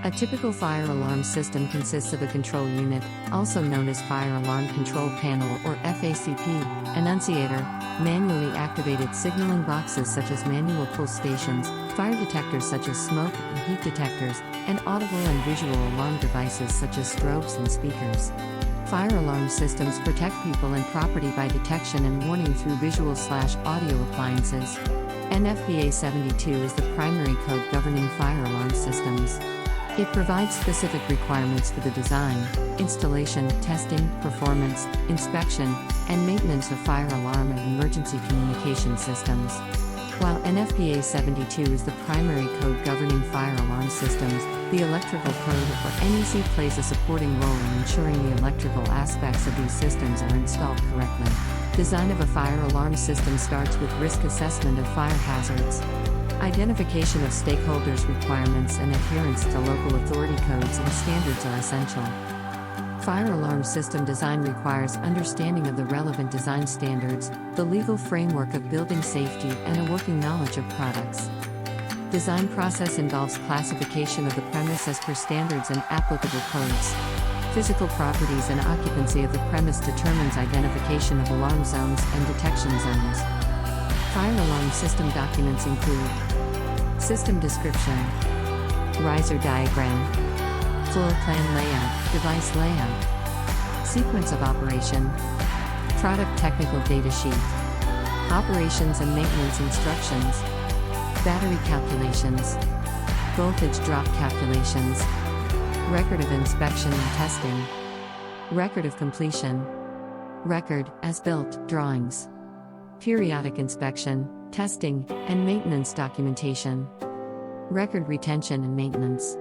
A typical fire alarm system consists of a control unit, also known as Fire Alarm Control Panel or FACP, annunciator, manually activated signaling boxes such as manual pull stations, fire detectors such as smoke and heat detectors, and audible and visual alarm devices such as strobes and speakers. Fire alarm systems protect people and property by detection and warning through visual/audio appliances. NFPA 72 is the primary code governing fire alarm systems. It provides specific requirements for the design, installation, testing, performance, inspection, and maintenance of fire alarm and emergency communication systems. While NFPA 72 is the primary code governing fire alarm systems, the Electrical Code or NEC plays a supporting role in ensuring the electrical aspects of these systems are installed correctly. Design of a fire alarm system starts with risk assessment of fire hazards. Identification of stakeholders' requirements and adherence to local authority codes and standards are essential. Fire alarm system design requires understanding of the relevant design standards, the legal framework of building safety, and a working knowledge of products. Design process involves classification of the premise as per standards and applicable codes. Physical properties and occupancy of the premise determines identification of alarm zones and detection zones. Fire alarm system documents include system description, riser diagram, floor plan layout, device layout, sequence of operation, product technical data sheet, operations and maintenance instructions, battery calculations, voltage drop calculations, record of inspection and testing, record of completion, record, as-built, drawings, periodic inspection, testing, and maintenance documentation, record retention and maintenance.